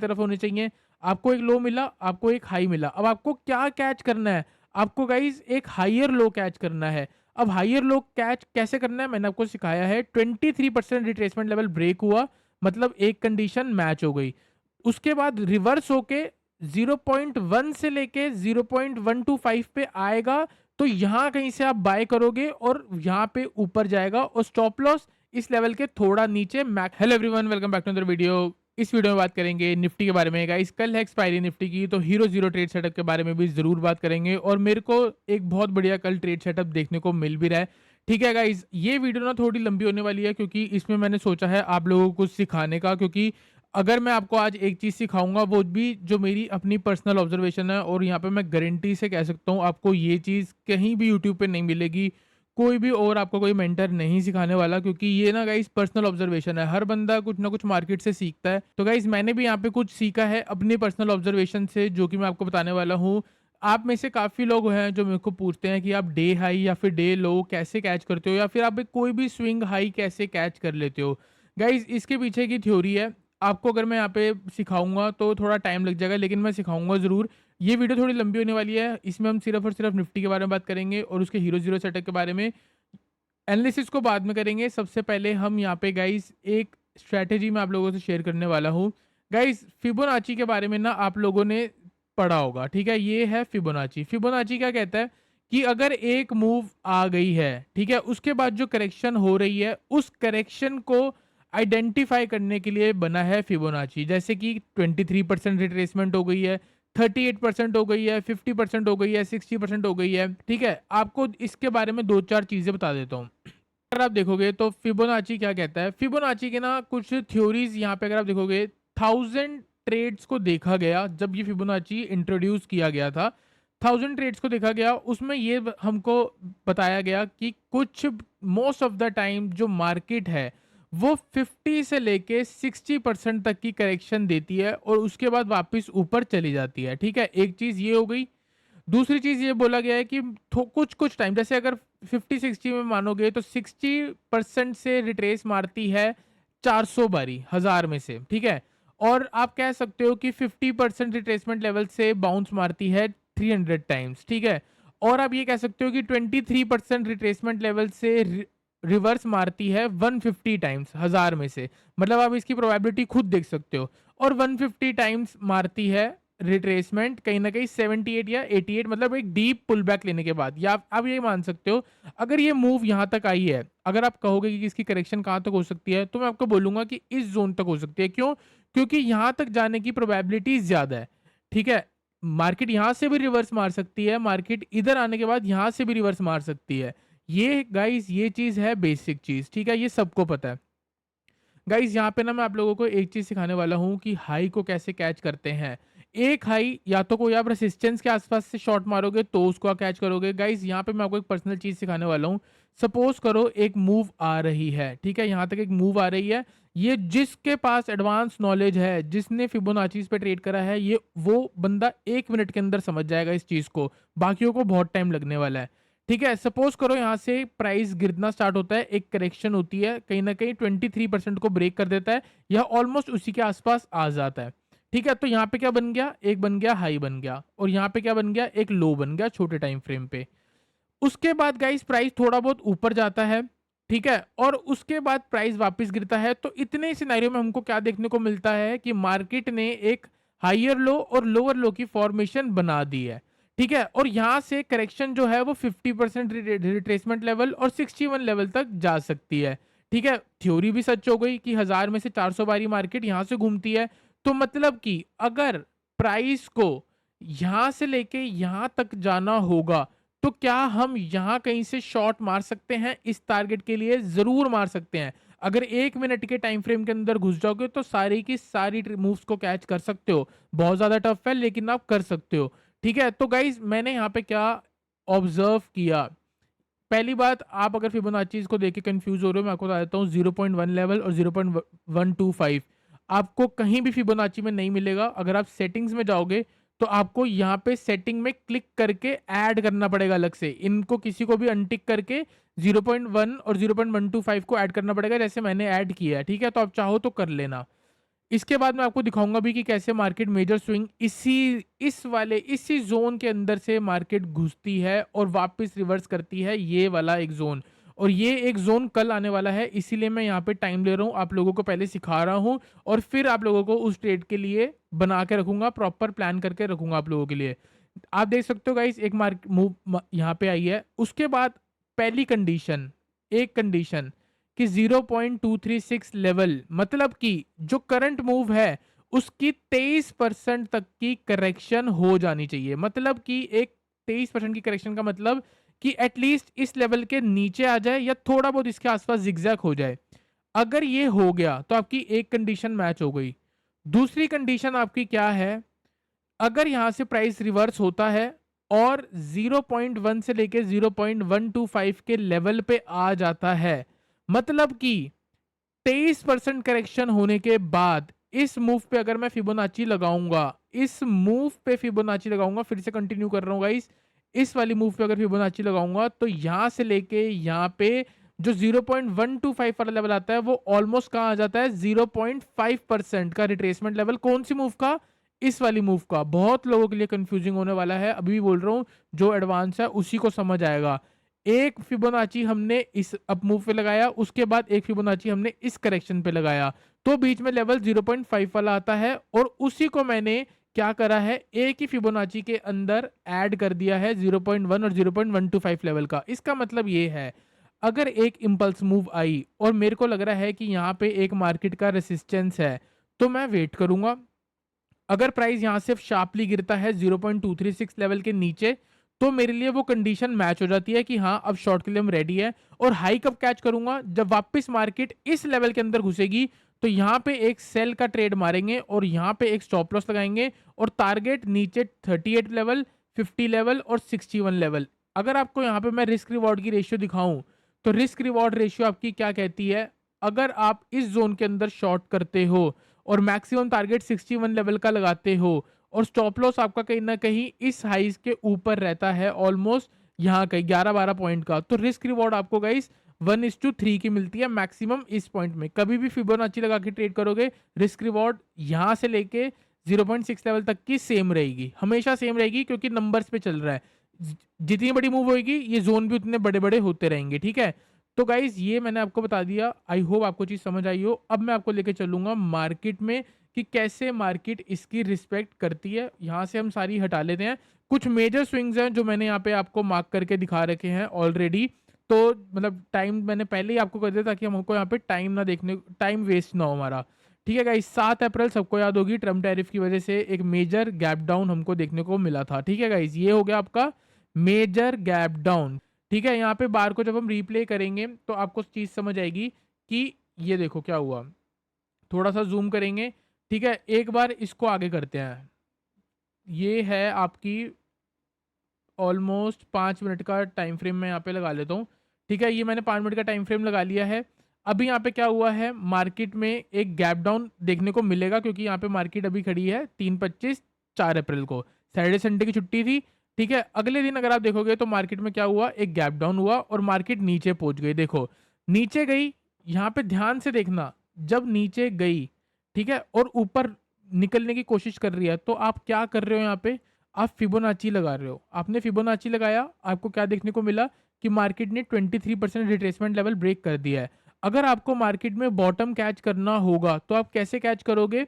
तरफ होने चाहिए। आपको एक लो मिला, आपको एक हाई मिला। अब आपको क्या कैच करना है? आपको गाइज़ एक हायर लो कैच करना है। अब हायर लो कैच कैसे करना है मैंने आपको सिखाया है। 23% रिट्रेसमेंट लेवल ब्रेक हुआ, मतलब एक कंडीशन मैच हो गई। उसके बाद रिवर्स होके 0.1 से लेके 0.125 पे आएगा, तो यहाँ कहीं से आप बाय करोगे और यहाँ पे ऊपर जाएगा और स्टॉप लॉस इस लेवल के थोड़ा नीचे मैक। Hello everyone, welcome back to another video. इस वीडियो में बात करेंगे निफ्टी के बारे में। गाइस कल है एक्सपायरी निफ्टी की, तो हीरो जीरो ट्रेड सेटअप के बारे में भी जरूर बात करेंगे और मेरे को एक बहुत बढ़िया कल ट्रेड सेटअप देखने को मिल भी रहा है। ठीक है गाइस, ये वीडियो ना थोड़ी लंबी होने वाली है क्योंकि इसमें मैंने सोचा है आप लोगों को कुछ सिखाने का, क्योंकि अगर मैं आपको आज एक चीज़ सिखाऊंगा वो भी जो मेरी अपनी पर्सनल ऑब्जर्वेशन है, और यहाँ पे मैं गारंटी से कह सकता हूँ आपको ये चीज़ कहीं भी यूट्यूब पे नहीं मिलेगी। कोई भी और आपको कोई मेंटर नहीं सिखाने वाला, क्योंकि ये ना गाइस पर्सनल ऑब्जर्वेशन है। हर बंदा कुछ ना कुछ मार्केट से सीखता है। तो गाइस मैंने भी यहाँ पे कुछ सीखा है अपनी पर्सनल ऑब्जर्वेशन से, जो कि मैं आपको बताने वाला हूँ। आप में से काफ़ी लोग हैं जो मेरे को पूछते हैं कि आप डे हाई या फिर डे लो कैसे कैच करते हो, या फिर आप एक कोई भी स्विंग हाई कैसे कैच कर लेते हो। गाइस इसके पीछे की थ्योरी है। आपको अगर मैं यहाँ पे सिखाऊंगा तो थोड़ा टाइम लग जाएगा, लेकिन मैं सिखाऊंगा ज़रूर। ये वीडियो थोड़ी लंबी होने वाली है। इसमें हम सिर्फ और सिर्फ निफ्टी के बारे में बात करेंगे और उसके हीरो जीरो सेटअप के बारे में। एनालिसिस को बाद में करेंगे। सबसे पहले हम यहाँ पे गाइस एक स्ट्रैटेजी मैं आप लोगों से शेयर करने वाला हूँ। गाइस फिबोनाची के बारे में ना आप लोगों ने पढ़ा होगा, ठीक है। ये है फिबोनाची। फिबोनाची क्या कहता है कि अगर एक मूव आ गई है, ठीक है, उसके बाद जो करेक्शन हो रही है उस करेक्शन को आइडेंटिफाई करने के लिए बना है फिबोनाची। जैसे कि 23% रिट्रेसमेंट हो गई है, 38% हो गई है, 50% हो गई है, 60% हो गई है, ठीक है। आपको इसके बारे में दो चार चीज़ें बता देता हूँ। अगर आप देखोगे तो फिबोनाची क्या कहता है, फिबोनाची के ना कुछ थ्योरीज यहाँ पे अगर आप देखोगे, 1000 ट्रेड्स को देखा गया जब ये फिबोनाची इंट्रोड्यूस किया गया था। 1000 ट्रेड्स को देखा गया, उसमें ये हमको बताया गया कि कुछ मोस्ट ऑफ द टाइम जो मार्केट है वो 50 से लेके 60% तक की करेक्शन देती है और उसके बाद वापस ऊपर चली जाती है, ठीक है। एक चीज़ ये हो गई। दूसरी चीज़ ये बोला गया है कि कुछ कुछ टाइम, जैसे अगर 50-60 में मानोगे तो 60% से रिट्रेस मारती है 400 बारी 1000 में से, ठीक है। और आप कह सकते हो कि 50% रिट्रेसमेंट लेवल से बाउंस मारती है 300 टाइम्स, ठीक है। और आप ये कह सकते हो कि 23% रिट्रेसमेंट लेवल से रिवर्स मारती है 150 टाइम्स 1000 में से। मतलब आप इसकी प्रोबेबिलिटी खुद देख सकते हो। और 150 टाइम्स मारती है रिट्रेसमेंट कहीं ना कहीं 78 या 88, मतलब एक डीप पुल बैक लेने के बाद। या आप ये मान सकते हो अगर ये मूव यहाँ तक आई है, अगर आप कहोगे कि इसकी करेक्शन कहाँ तक हो सकती है, तो मैं आपको बोलूंगा कि इस जोन तक हो सकती है। क्यों? क्योंकि यहाँ तक जाने की प्रोबेबिलिटी ज़्यादा है, ठीक है। मार्केट यहाँ से भी रिवर्स मार सकती है, मार्केट इधर आने के बाद यहाँ से भी रिवर्स मार सकती है। ये गाइस ये चीज़ है बेसिक चीज़, ठीक है, ये सबको पता है। गाइस यहाँ पे ना मैं आप लोगों को एक चीज़ सिखाने वाला हूँ कि हाई को कैसे कैच करते हैं। एक हाई या तो कोई आप रेसिस्टेंस के आसपास से शॉट मारोगे तो उसको आप कैच करोगे। गाइस यहाँ पे मैं आपको एक पर्सनल चीज़ सिखाने वाला हूँ। सपोज करो एक मूव आ रही है, ठीक है, यहाँ तक एक मूव आ रही है। ये जिसके पास एडवांस नॉलेज है, जिसने फिबोनाची पे ट्रेड करा है, ये वो बंदा 1 मिनट के अंदर समझ जाएगा इस चीज़ को। बाकियों को बहुत टाइम लगने वाला है, ठीक है। सपोज करो यहाँ से प्राइस गिरना स्टार्ट होता है, एक करेक्शन होती है, कहीं ना कहीं 23% को ब्रेक कर देता है या ऑलमोस्ट उसी के आसपास आ जाता है, ठीक है। तो यहाँ पे क्या बन गया, एक बन गया हाई बन गया, और यहाँ पे क्या बन गया, एक लो बन गया छोटे टाइम फ्रेम पे। उसके बाद गाइस प्राइस थोड़ा बहुत ऊपर जाता है, ठीक है, और उसके बाद प्राइस वापस गिरता है। तो इतने सिनेरियो में हमको क्या देखने को मिलता है कि मार्केट ने एक हायर लो और लोअर लो की फॉर्मेशन बना दी है, ठीक है। और यहाँ से करेक्शन जो है वो 50% रिट्रेसमेंट लेवल और 61 लेवल तक जा सकती है, ठीक है। थ्योरी भी सच हो गई कि 1000 में से 400 बारी मार्केट यहाँ से घूमती है। तो मतलब कि अगर प्राइस को यहाँ से लेके यहाँ तक जाना होगा, तो क्या हम यहाँ कहीं से शॉट मार सकते हैं? इस टारगेट के लिए ज़रूर मार सकते हैं। अगर 1 मिनट के टाइम फ्रेम के अंदर घुस जाओगे तो सारी की सारी मूव्स को कैच कर सकते हो। बहुत ज़्यादा टफ है लेकिन आप कर सकते हो, ठीक है। तो गाइज मैंने यहाँ पे क्या ऑब्जर्व किया, पहली बात, आप अगर फिबोनाची को देख के कंफ्यूज हो रहे हो, मैं आपको बता देता हूँ 0.1 लेवल और 0.125 आपको कहीं भी फिबोनाची में नहीं मिलेगा। अगर आप सेटिंग्स में जाओगे तो आपको यहाँ पे सेटिंग में क्लिक करके ऐड करना पड़ेगा अलग से। इनको किसी को भी अनटिक करके 0.1 और 0.125 को ऐड करना पड़ेगा, जैसे मैंने ऐड किया है, ठीक है। तो आप चाहो तो कर लेना। इसके बाद मैं आपको दिखाऊंगा भी कि कैसे मार्केट मेजर स्विंग इसी जोन के अंदर से मार्केट घुसती है और वापस रिवर्स करती है, ये वाला एक जोन। और ये एक जोन कल आने वाला है, इसीलिए मैं यहाँ पे टाइम ले रहा हूँ, आप लोगों को पहले सिखा रहा हूँ और फिर आप लोगों को उस ट्रेड के लिए बना के रखूंगा, प्रॉपर प्लान करके रखूंगा आप लोगों के लिए। आप देख सकते हो गाइस, एक मार्केट मूव यहाँ पे आई है। उसके बाद पहली कंडीशन, एक कंडीशन कि 0.236 लेवल, मतलब कि जो करंट मूव है उसकी 23% तक की करेक्शन हो जानी चाहिए। मतलब कि एक 23% की करेक्शन का मतलब कि एटलीस्ट इस लेवल के नीचे आ जाए या थोड़ा बहुत इसके आसपास जिगजैग हो जाए। अगर ये हो गया तो आपकी एक कंडीशन मैच हो गई। दूसरी कंडीशन आपकी क्या है, अगर यहां से प्राइस रिवर्स होता है और 0.1 से लेके 0.125 के लेवल पे आ जाता है, मतलब कि 23% करेक्शन होने के बाद इस मूव पे अगर मैं फिबोनाची लगाऊंगा, इस मूव पे फिबोनाची लगाऊंगा, फिर से कंटिन्यू कर रहा हूं गाइस, इस वाली मूव पे अगर फिबोनाची लगाऊंगा तो यहां से लेके यहां पे जो 0.125 वाला लेवल आता है वो ऑलमोस्ट कहां आ जाता है, 0.5% का रिट्रेसमेंट लेवल। कौन सी मूव का, इस वाली मूव का। बहुत लोगों के लिए कंफ्यूजिंग होने वाला है, अभी भी बोल रहा हूं, जो एडवांस है उसी को समझ आएगा। एक फिबोनाची हमने इस अप मूव पे लगाया, उसके बाद एक फिबोनाची हमने इस करेक्शन पे लगाया, तो बीच में लेवल 0.5 वाला आता है और उसी को मैंने क्या करा है, एक ही फिबोनाची के अंदर ऐड कर दिया है 0.1 और 0.125 लेवल का। इसका मतलब ये है, अगर एक इम्पल्स मूव आई और मेरे को लग रहा है कि यहाँ पे एक मार्केट का रेसिस्टेंस है, तो मैं वेट करूंगा। अगर प्राइस यहां से शार्पली गिरता है 0.236 लेवल के नीचे, तो मेरे लिए वो कंडीशन मैच हो जाती है कि हाँ अब शॉर्ट के लिए हम रेडी है। और हाई कब कैच करूंगा, जब वापस मार्केट इस लेवल के अंदर घुसेगी, तो यहाँ पे एक सेल का ट्रेड मारेंगे और यहाँ पे एक स्टॉप लॉस लगाएंगे और टारगेट नीचे 38 लेवल, 50 लेवल और 61 लेवल। अगर आपको यहाँ पे मैं रिस्क रिवॉर्ड की रेशियो दिखाऊं, तो रिस्क रिवॉर्ड रेशियो आपकी क्या कहती है, अगर आप इस जोन के अंदर शॉर्ट करते हो और मैक्सिमम टारगेट 61 लेवल का लगाते हो और स्टॉप लॉस आपका कहीं ना कहीं इस हाइज के ऊपर रहता है, ऑलमोस्ट यहाँ कहीं 11-12 पॉइंट का, तो रिस्क रिवॉर्ड आपको गाइस 1:3 की मिलती है मैक्सिमम इस पॉइंट में। कभी भी फिबोनाची लगा के ट्रेड करोगे, रिस्क रिवॉर्ड यहाँ से लेके 0.6 लेवल तक की सेम रहेगी, हमेशा सेम रहेगी, क्योंकि नंबर्स पे चल रहा है। जितनी बड़ी मूव होगी ये जोन भी उतने बड़े बड़े होते रहेंगे, ठीक है। तो गाइज ये मैंने आपको बता दिया, आई होप आपको चीज समझ आई हो। अब मैं आपको लेके चलूंगा मार्केट में कि कैसे मार्केट इसकी रिस्पेक्ट करती है। यहाँ से हम सारी हटा लेते हैं, कुछ मेजर स्विंग्स हैं जो मैंने यहाँ पे आपको मार्क करके दिखा रखे हैं ऑलरेडी। तो मतलब टाइम मैंने पहले ही आपको कर दिया ताकि हमको यहाँ पे टाइम ना देखने, टाइम वेस्ट ना हो हमारा, ठीक है गाइस। 7 अप्रैल सबको याद होगी, ट्रम्प टैरिफ की वजह से एक मेजर गैप डाउन हमको देखने को मिला था, ठीक है गाइस। ये हो गया आपका मेजर गैप डाउन, ठीक है। यहाँ पे बार को जब हम रिप्ले करेंगे तो आपको चीज़ समझ आएगी कि ये देखो क्या हुआ। थोड़ा सा जूम करेंगे, ठीक है, एक बार इसको आगे करते हैं। ये है आपकी ऑलमोस्ट 5 मिनट का टाइम फ्रेम मैं यहाँ पे लगा लेता हूँ, ठीक है। ये मैंने 5 मिनट का टाइम फ्रेम लगा लिया है। अभी यहाँ पे क्या हुआ है, मार्केट में एक गैप डाउन देखने को मिलेगा, क्योंकि यहाँ पे मार्केट अभी खड़ी है 3:25 4 अप्रैल को, सैटरडे संडे की छुट्टी थी, ठीक है। अगले दिन अगर आप देखोगे तो मार्केट में क्या हुआ, एक गैप डाउन हुआ और मार्केट नीचे पहुंच गई। देखो नीचे गई, यहाँ पे ध्यान से देखना, जब नीचे गई, ठीक है, और ऊपर निकलने की कोशिश कर रही है, तो आप क्या कर रहे हो, यहाँ पे आप फिबोनाची लगा रहे हो। आपने फिबोनाची लगाया, आपको क्या देखने को मिला कि मार्केट ने 23% रिट्रेसमेंट लेवल ब्रेक कर दिया है। अगर आपको मार्केट में बॉटम कैच करना होगा तो आप कैसे कैच करोगे,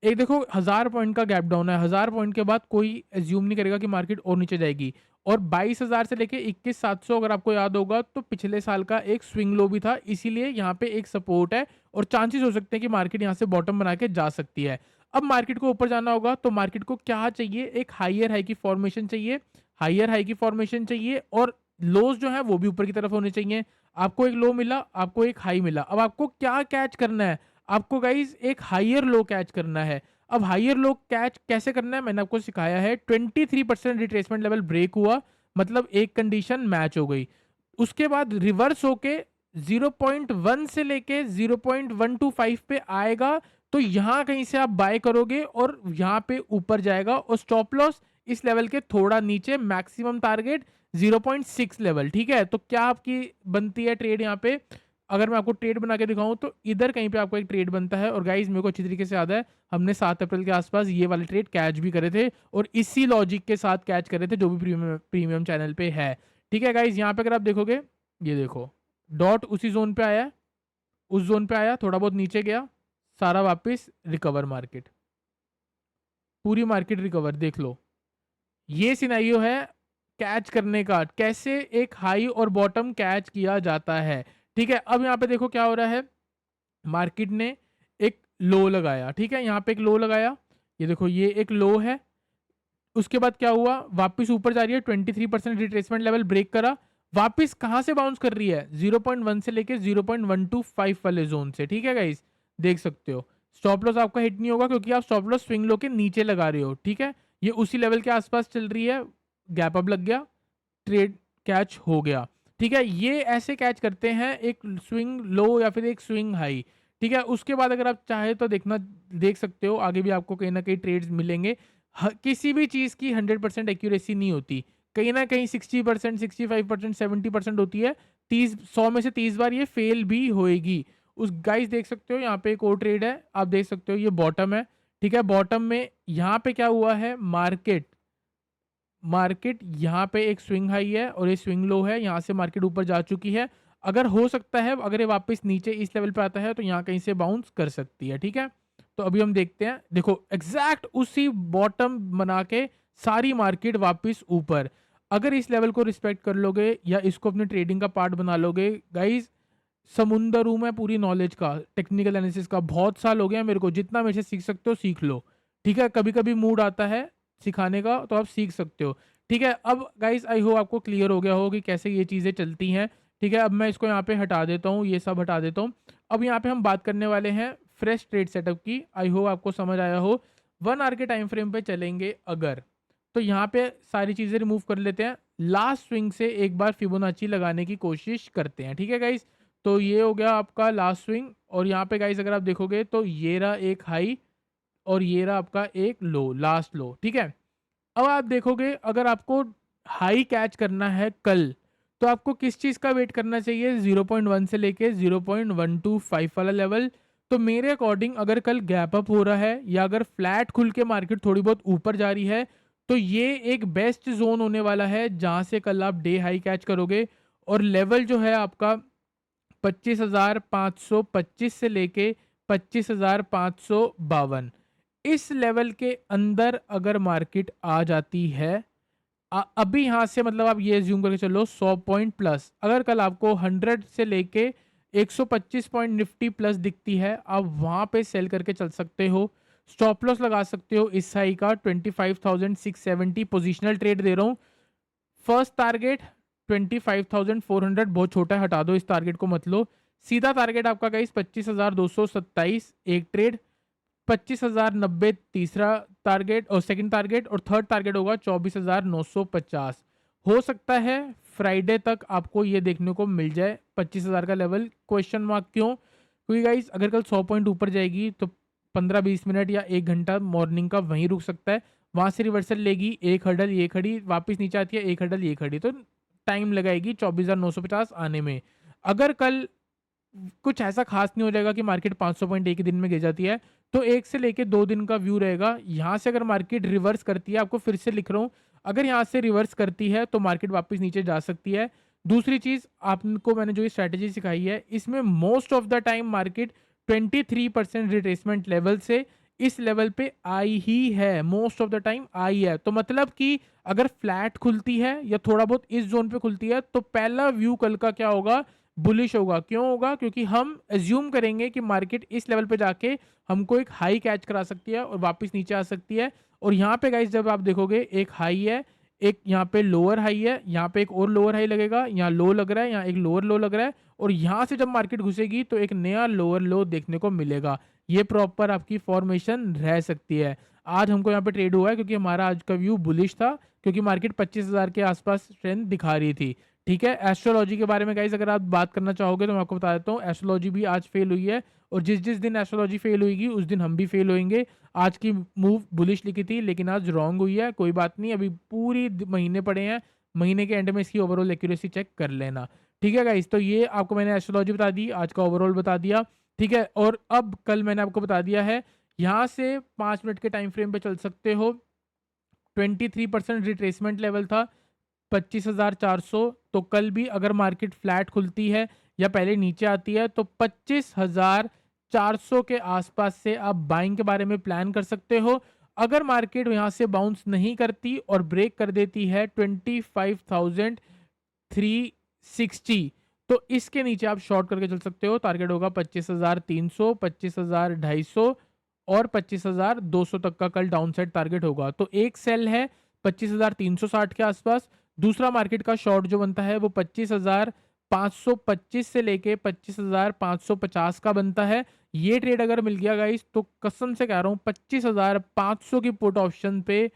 एक देखो 1000 पॉइंट का गैप डाउन है, 1000 पॉइंट के बाद कोई एज्यूम नहीं करेगा कि मार्केट और नीचे जाएगी। और 22,000 से लेके 21,700 अगर आपको याद होगा तो पिछले साल का एक स्विंग लो भी था, इसीलिए यहाँ पे एक सपोर्ट है और चांसेस हो सकते हैं कि मार्केट यहाँ से बॉटम बना के जा सकती है। अब मार्केट को ऊपर जाना होगा तो मार्केट को क्या चाहिए, एक हाइयर हाई की फॉर्मेशन चाहिए, हाइयर हाई की फॉर्मेशन चाहिए और लोज जो है वो भी ऊपर की तरफ होने चाहिए। आपको एक लो मिला, आपको एक हाई मिला, अब आपको क्या कैच करना है, आपको गाइज एक हाइयर लो कैच करना है। अब हाइयर लो कैच कैसे करना है मैंने आपको सिखाया है। 23% रिट्रेसमेंट लेवल ब्रेक हुआ, मतलब एक कंडीशन मैच हो गई। उसके बाद रिवर्स होके 0.1 से लेके 0.125 पे आएगा, तो यहां कहीं से आप बाय करोगे और यहां पे ऊपर जाएगा और स्टॉप लॉस इस लेवल के थोड़ा नीचे, मैक्सिमम टारगेट 0.6 लेवल, ठीक है। तो क्या आपकी बनती है ट्रेड यहाँ पे, अगर मैं आपको ट्रेड बना के दिखाऊँ तो इधर कहीं पे आपको एक ट्रेड बनता है और गाइज़ मेरे को अच्छी तरीके से याद है, हमने 7 अप्रैल के आस-पास ये वाले ट्रेड कैच भी करे थे और इसी लॉजिक के साथ कैच करे थे जो भी प्रीमियम चैनल पे है। ठीक है गाइज़, यहाँ पे अगर आप देखोगे, ये देखो, डॉट उसी ज़ोन पे आया है, उस ज़ोन पे आया, थोड़ा बहुत नीचे गया, सारा वापस रिकवर मार्केट, पूरी मार्केट रिकवर, देख लो। ये सिनेरियो है कैच करने का, कैसे एक हाई और बॉटम कैच किया जाता है। ठीक है, अब यहाँ पे देखो क्या हो रहा है, मार्केट ने एक लो लगाया, ठीक है, यहाँ पे एक लो लगाया, ये देखो ये एक लो है, उसके बाद क्या हुआ, वापस ऊपर जा रही है, 23% रिट्रेसमेंट लेवल ब्रेक करा, वापस कहाँ से बाउंस कर रही है, 0.1 से लेके 0.125 वाले जोन से। ठीक है गाइस, देख सकते हो स्टॉप लॉस आपका हिट नहीं होगा क्योंकि आप स्टॉप लॉस स्विंग लो के नीचे लगा रहे हो। ठीक है, ये उसी लेवल के आसपास चल रही है, गैप अप लग गया, ट्रेड कैच हो गया। ठीक है, ये ऐसे कैच करते हैं एक स्विंग लो या फिर एक स्विंग हाई। ठीक है, उसके बाद अगर आप चाहे तो देख सकते हो आगे भी आपको कहीं ना कहीं ट्रेड्स मिलेंगे। किसी भी चीज़ की 100% एक्यूरेसी नहीं होती, कहीं ना कहीं 60%, 65%, 70% होती है, 100 में से 30 बार ये फेल भी होएगी। उस गाइस देख सकते हो यहाँ पे एक और ट्रेड है, आप देख सकते हो ये बॉटम है। ठीक है, बॉटम में यहाँ पे क्या हुआ है, मार्केट मार्केट यहाँ पे एक स्विंग हाई है और ये स्विंग लो है, यहाँ से मार्केट ऊपर जा चुकी है। अगर हो सकता है अगर ये वापस नीचे इस लेवल पे आता है तो यहाँ कहीं से बाउंस कर सकती है। ठीक है, तो अभी हम देखते हैं, देखो एग्जैक्ट उसी बॉटम बना के सारी मार्केट वापस ऊपर। अगर इस लेवल को रिस्पेक्ट कर लोगे या इसको अपने ट्रेडिंग का पार्ट बना लोगे गाइज, समुंदर हूँ मैं पूरी नॉलेज का, टेक्निकल एनालिसिस का, बहुत साल हो गया मेरे को, जितना मेरे से सीख सकते हो सीख लो। ठीक है, कभी कभी मूड आता है सिखाने का तो आप सीख सकते हो। ठीक है, अब गाइस आई होप आपको क्लियर हो गया हो कि कैसे ये चीज़ें चलती हैं। ठीक है, अब मैं इसको यहाँ पे हटा देता हूँ, ये सब हटा देता हूँ। अब यहाँ पे हम बात करने वाले हैं फ्रेश ट्रेड सेटअप की, आई होप आपको समझ आया हो। 1 आवर के टाइम फ्रेम पे चलेंगे अगर, तो यहाँ पे सारी चीज़ें रिमूव कर लेते हैं, लास्ट स्विंग से एक बार फिबोनाची लगाने की कोशिश करते हैं। ठीक है गाइस, तो ये हो गया आपका लास्ट स्विंग और यहाँ पे गाइस अगर आप देखोगे तो ये रहा एक हाई और ये रहा आपका एक लो, लास्ट लो। ठीक है, अब आप देखोगे अगर आपको हाई कैच करना है कल, तो आपको किस चीज़ का वेट करना चाहिए, 0.1 से लेके 0.125 वाला लेवल। तो मेरे अकॉर्डिंग अगर कल गैप अप हो रहा है या अगर फ्लैट खुल के मार्केट थोड़ी बहुत ऊपर जा रही है तो ये एक बेस्ट जोन होने वाला है जहां से कल आप डे हाई कैच करोगे। और लेवल जो है आपका 25,525 से लेके 25,552, इस लेवल के अंदर अगर मार्केट आ जाती है, अभी यहाँ से मतलब आप ये ज्यूम करके चलो 100 पॉइंट प्लस, अगर कल आपको 100 से लेके 125 पॉइंट निफ्टी प्लस दिखती है, आप वहाँ पे सेल करके चल सकते हो। स्टॉप लॉस लगा सकते हो इस हाई का 25,670, पोजिशनल ट्रेड दे रहा हूँ। फर्स्ट टारगेट 25,400, बहुत छोटा है, हटा दो, इस टारगेट को मत लो। सीधा टारगेट आपका गाइस 25,227 एक ट्रेड, 25,090 तीसरा टारगेट और सेकंड टारगेट, और थर्ड टारगेट होगा 24,950। हो सकता है फ्राइडे तक आपको ये देखने को मिल जाए 25,000 का लेवल, क्वेश्चन मार्क क्यों, क्योंकि गाइस अगर कल 100 पॉइंट ऊपर जाएगी तो 15-20 मिनट या 1 घंटा मॉर्निंग का वहीं रुक सकता है, वहां से रिवर्सल लेगी, एक हडल ये खड़ी, वापस नीचे आती है, एक हडल ये खड़ी, तो टाइम लगाएगी 24,950 आने में। अगर कल कुछ ऐसा खास नहीं हो जाएगा कि मार्केट 500 पॉइंट एक ही दिन में गिर जाती है, तो 1 से लेके 2 दिन का व्यू रहेगा। यहाँ से अगर मार्केट रिवर्स करती है, आपको फिर से लिख रहा हूँ, अगर यहाँ से रिवर्स करती है तो मार्केट वापस नीचे जा सकती है। दूसरी चीज़ आपको मैंने जो ये स्ट्रैटेजी सिखाई है, इसमें most of the time market 23% retracement level से इस लेवल पे आई ही है, most of the time I है। तो मतलब कि अगर फ्लैट खुलती है या थोड़ा बहुत इस जोन पे खुलती है तो पहला व्यू कल का क्या होगा, बुलिश होगा। क्यों होगा, क्योंकि हम एज्यूम करेंगे कि मार्केट इस लेवल पे जाके हमको एक हाई कैच करा सकती है और वापस नीचे आ सकती है। और यहाँ पे गाइस जब आप देखोगे एक हाई है, एक यहाँ पे लोअर हाई है, यहाँ पे एक और लोअर हाई लगेगा, यहाँ लो लग रहा है, यहाँ एक लोअर लो लग रहा है, और यहाँ से जब मार्केट घुसेगी तो एक नया लोअर लो देखने को मिलेगा। ये प्रॉपर आपकी फॉर्मेशन रह सकती है। आज हमको यहाँ पे ट्रेड हुआ है क्योंकि हमारा आज का व्यू बुलिश था, क्योंकि मार्केट 25,000 के आसपास ट्रेंड दिखा रही थी। ठीक है, एस्ट्रोलॉजी के बारे में गाइस अगर आप बात करना चाहोगे तो मैं आपको बता देता हूँ, एस्ट्रोलॉजी भी आज फेल हुई है, और जिस जिस दिन एस्ट्रोलॉजी फेल हुईगी उस दिन हम भी फेल होंगे। आज की मूव बुलिश लिखी थी लेकिन आज रॉन्ग हुई है, कोई बात नहीं, अभी पूरी महीने पड़े हैं, महीने के एंड में इसकी ओवरऑल एक्यूरेसी चेक कर लेना। ठीक है गाइस, तो ये आपको मैंने एस्ट्रोलॉजी बता दी, आज का ओवरऑल बता दिया। ठीक है, और अब कल मैंने आपको बता दिया है, यहाँ से 5 मिनट के टाइम फ्रेम पे चल सकते हो। 23% रिट्रेसमेंट लेवल था 25,400। तो कल भी अगर मार्केट फ्लैट खुलती है या पहले नीचे आती है तो 25,400 के आसपास से आप बाइंग के बारे में प्लान कर सकते हो। अगर मार्केट यहाँ से बाउंस नहीं करती और ब्रेक कर देती है 25,360, तो इसके नीचे आप शॉर्ट करके चल सकते हो। टारगेट होगा 25,300, 25,250 और 25,200 तक का कल डाउन साइड टारगेट होगा। तो एक सेल है 25,360 के आसपास, दूसरा मार्केट का शॉर्ट जो बनता है वो 25,525 से लेके 25,550 का बनता है। ये ट्रेड अगर मिल गया गाइस तो कसम से कह रहा हूँ 25,500 की पुट ऑप्शन पे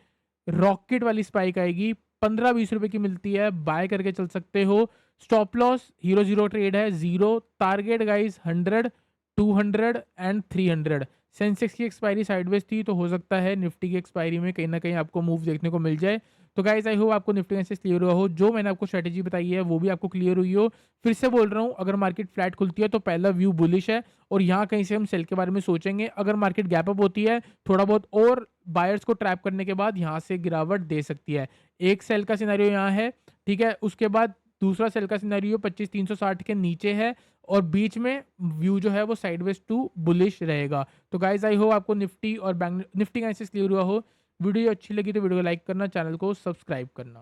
रॉकेट वाली स्पाइक आएगी। 15-20 रुपए की मिलती है, बाय करके चल सकते हो। स्टॉप लॉस 0 ट्रेड है, 0 टारगेट गाइस 100, 200 एंड 300। सेंसेक्स की एक्सपायरी साइडवेज थी, तो हो सकता है निफ्टी की एक्सपायरी में कहीं ना कहीं आपको मूव देखने को मिल जाए। तो गाइस आई होप आपको निफ्टी एनालिसिस क्लियर हुआ हो, जो मैंने आपको स्ट्रेटेजी बताई है वो भी आपको क्लियर हुई हो। फिर से बोल रहा हूँ, अगर मार्केट फ्लैट खुलती है तो पहला व्यू बुलिश है और यहाँ कहीं से हम सेल के बारे में सोचेंगे। अगर मार्केट गैप अप होती है थोड़ा बहुत और बायर्स को ट्रैप करने के बाद यहाँ से गिरावट दे सकती है। एक सेल का सिनेरियो यहाँ है, ठीक है, उसके बाद दूसरा सेल का सिनेरियो 25,360 के नीचे है और बीच में व्यू जो है वो साइडवेज टू बुलिश रहेगा। तो गाइज आई होप आपको निफ्टी और बैंक निफ्टी का एनालिसिस क्लियर हुआ हो। वीडियो अच्छी लगी तो वीडियो को लाइक करना, चैनल को सब्सक्राइब करना।